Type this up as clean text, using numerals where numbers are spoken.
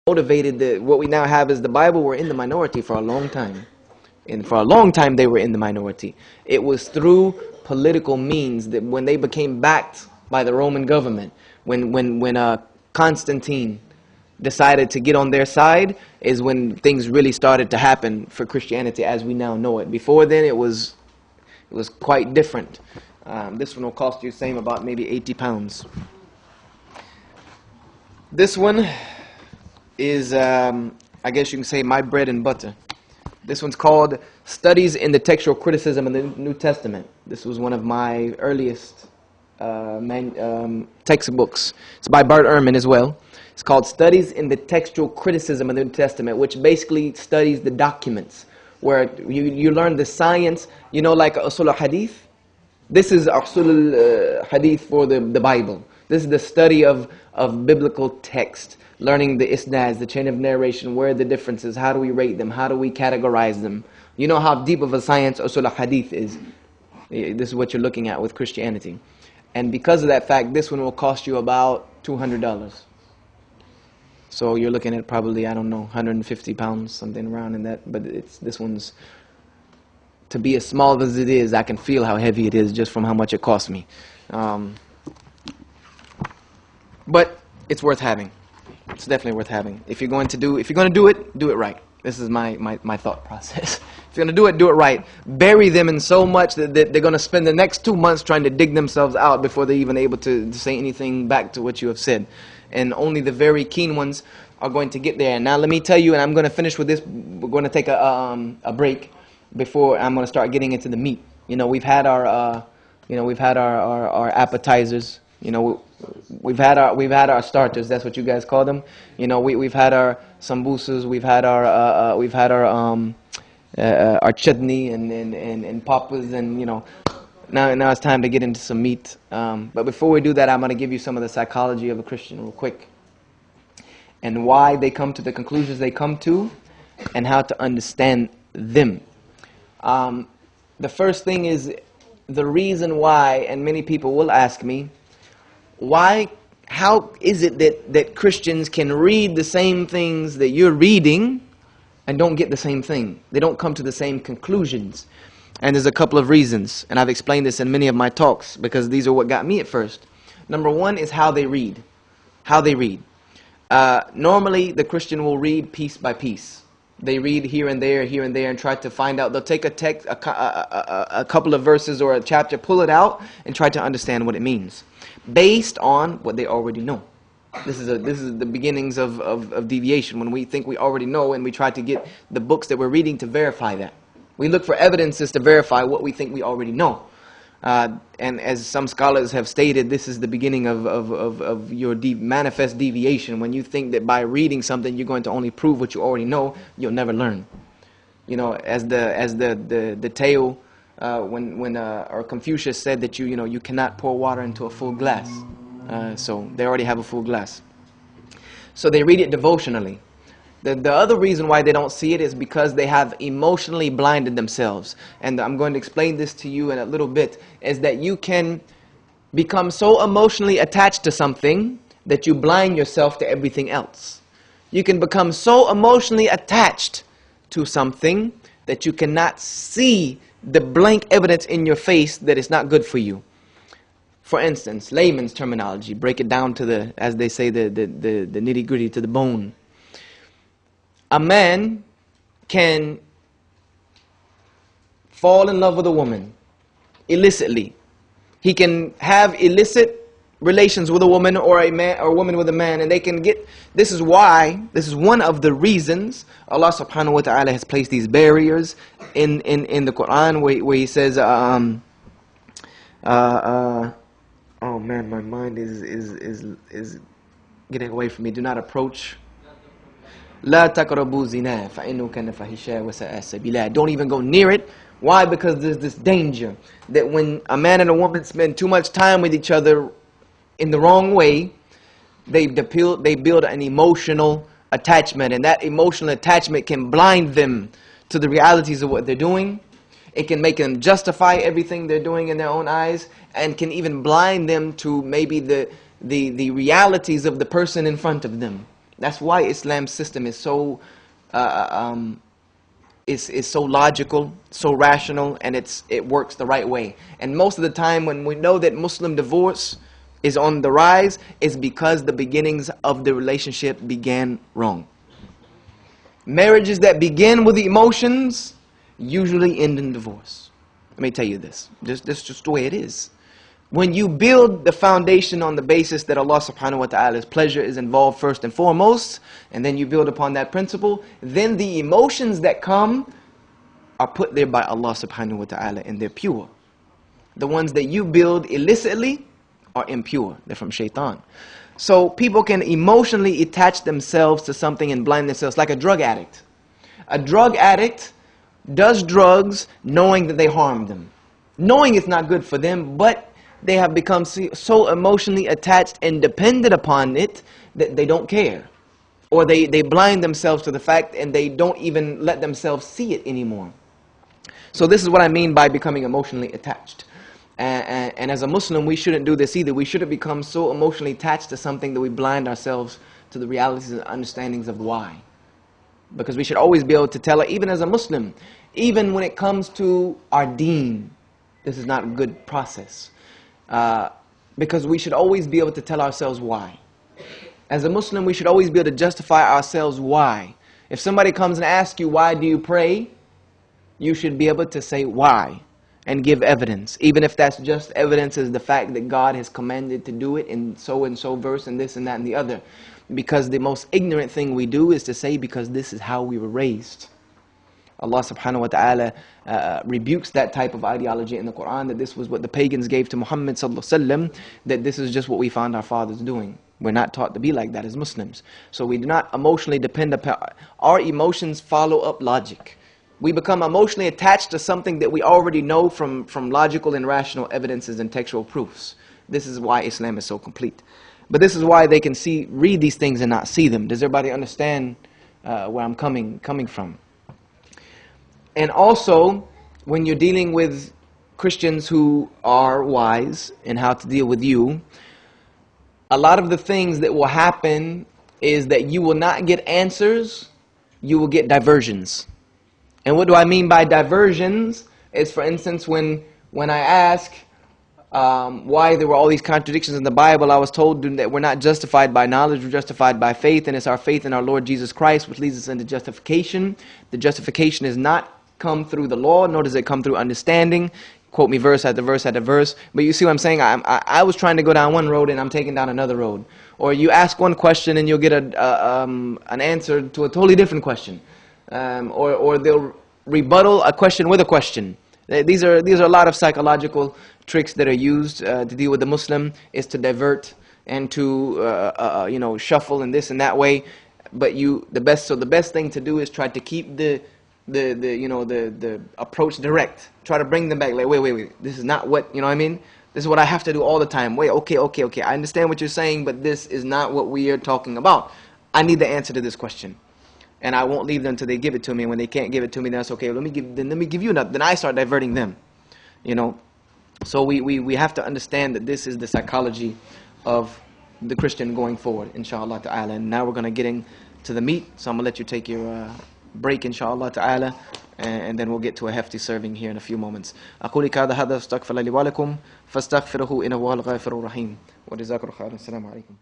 motivated what we now have is the Bible were in the minority for a long time. And for a long time they were in the minority. It was through political means that when they became backed by the Roman government, when Constantine decided to get on their side, is when things really started to happen for Christianity as we now know it. Before then it was quite different. This one will cost you the same, about maybe 80 pounds. This one is, I guess you can say, my bread and butter. This one's called Studies in the Textual Criticism of the New Testament. This was one of my earliest textbooks. It's by Bart Ehrman as well. It's called Studies in the Textual Criticism of the New Testament, which basically studies the documents, where you learn the science, like Usul al-Hadith. This is Usul al-Hadith for the Bible. This is the study of biblical text, learning the isnads, the chain of narration, where are the differences, how do we rate them, how do we categorize them. You know how deep of a science Usul al-Hadith is. This is what you're looking at with Christianity. And because of that fact, this one will cost you about $200. So you're looking at probably, I don't know, 150 pounds, something around in that. But this one's, to be as small as it is, I can feel how heavy it is just from how much it cost me. But it's worth having. It's definitely worth having. If you're going to do it, do it right. This is my thought process. If you're going to do it right. Bury them in so much that they're going to spend the next 2 months trying to dig themselves out before they're even able to say anything back to what you have said. And only the very keen ones are going to get there. And now let me tell you, and I'm going to finish with this. We're going to take a break before I'm going to start getting into the meat. We've had our appetizers. We've had our starters. That's what you guys call them. We've had our sambusas. We've had our chutney and papas, and now it's time to get into some meat. But before we do that, I'm going to give you some of the psychology of a Christian real quick, and why they come to the conclusions they come to, and how to understand them. The first thing is the reason why, and many people will ask me, how is it that Christians can read the same things that you're reading and don't get the same thing? They don't come to the same conclusions. And there's a couple of reasons, and I've explained this in many of my talks, because these are what got me at first. Number one is how they read. How they read. Normally, the Christian will read piece by piece. They read here and there, and try to find out. They'll take a text, a couple of verses or a chapter, pull it out, and try to understand what it means, based on what they already know. This is the beginnings of deviation, when we think we already know, and we try to get the books that we're reading to verify that. We look for evidences to verify what we think we already know. And as some scholars have stated, this is the beginning of your manifest deviation. When you think that by reading something you're going to only prove what you already know, you'll never learn. As the tale when Confucius said that you cannot pour water into a full glass. So they already have a full glass. So they read it devotionally. The other reason why they don't see it is because they have emotionally blinded themselves. And I'm going to explain this to you in a little bit, is that you can become so emotionally attached to something that you blind yourself to everything else. You can become so emotionally attached to something that you cannot see the blank evidence in your face that it's not good for you. For instance, layman's terminology, break it down to as they say, the nitty-gritty, to the bone. A man can fall in love with a woman illicitly. He can have illicit relations with a woman, or a man, or a woman with a man, and they can get. This is one of the reasons Allah subhanahu wa ta'ala has placed these barriers in the Quran, where He says, oh man, my mind is getting away from me. Do not approach. لا تقربوا زنا فإنه كان فاحشة وساء سبيلا. Don't even go near it. Why? Because there's this danger that when a man and a woman spend too much time with each other in the wrong way, they build an emotional attachment, and that emotional attachment can blind them to the realities of what they're doing. It can make them justify everything they're doing in their own eyes, and can even blind them to maybe the realities of the person in front of them. That's why Islam's system is so is so logical, so rational, and it works the right way. And most of the time when we know that Muslim divorce is on the rise, is because the beginnings of the relationship began wrong. Marriages that begin with the emotions usually end in divorce. Let me tell you this. This is just the way it is. When you build the foundation on the basis that Allah subhanahu wa ta'ala's pleasure is involved first and foremost, and then you build upon that principle, then the emotions that come are put there by Allah subhanahu wa ta'ala, and they're pure. The ones that you build illicitly are impure. They're from shaitan. So people can emotionally attach themselves to something and blind themselves, like a drug addict. A drug addict does drugs knowing that they harm them, knowing it's not good for them, but they have become so emotionally attached and dependent upon it that they don't care. Or they blind themselves to the fact, and they don't even let themselves see it anymore. So this is what I mean by becoming emotionally attached. And as a Muslim, we shouldn't do this either. We shouldn't become so emotionally attached to something that we blind ourselves to the realities and understandings of why. Because we should always be able to tell, even as a Muslim, even when it comes to our deen, this is not a good process. Because we should always be able to tell ourselves why. As a Muslim, we should always be able to justify ourselves why. If somebody comes and asks you, why do you pray? You should be able to say why and give evidence. Even if that's just evidence as the fact that God has commanded to do it in so and so verse and this and that and the other. Because the most ignorant thing we do is to say, because this is how we were raised. Allah subhanahu wa ta'ala rebukes that type of ideology in the Quran, that this was what the pagans gave to Muhammad sallallahu alaihi wasallam, that this is just what we found our fathers doing. We're not taught to be like that as Muslims. So we do not emotionally depend upon, our emotions follow up logic. We become emotionally attached to something that we already know from logical and rational evidences and textual proofs. This is why Islam is so complete. But this is why they can read these things and not see them. Does everybody understand where I'm coming from? And also, when you're dealing with Christians who are wise in how to deal with you, a lot of the things that will happen is that you will not get answers, you will get diversions. And what do I mean by diversions? Is, for instance, when I ask why there were all these contradictions in the Bible, I was told that we're not justified by knowledge, we're justified by faith, and it's our faith in our Lord Jesus Christ which leads us into justification. The justification is not come through the law, nor does it come through understanding. Quote me verse after verse after verse. But you see what I'm saying? I was trying to go down one road and I'm taking down another road. Or you ask one question and you'll get an answer to a totally different question. Or they'll rebuttal a question with a question. These are a lot of psychological tricks that are used to deal with the Muslim, is to divert and to shuffle in this and that way. But the best thing to do is try to keep the approach direct. Try to bring them back. Like, wait. This is not what, you know what I mean? This is what I have to do all the time. Wait, okay. I understand what you're saying, but this is not what we are talking about. I need the answer to this question. And I won't leave them until they give it to me. And when they can't give it to me, then that's okay. Let me give you another. Then I start diverting them. So we have to understand that this is the psychology of the Christian going forward, inshallah ta'ala. And now we're going to get into the meat. So I'm going to let you take your break, inshallah ta'ala. And then we'll get to a hefty serving here in a few moments. أقول هذا استغفر لي ولكم فاستغفروه إنه هو الغافر الرحيم وجزاكم الله خيرا. السلام عليكم.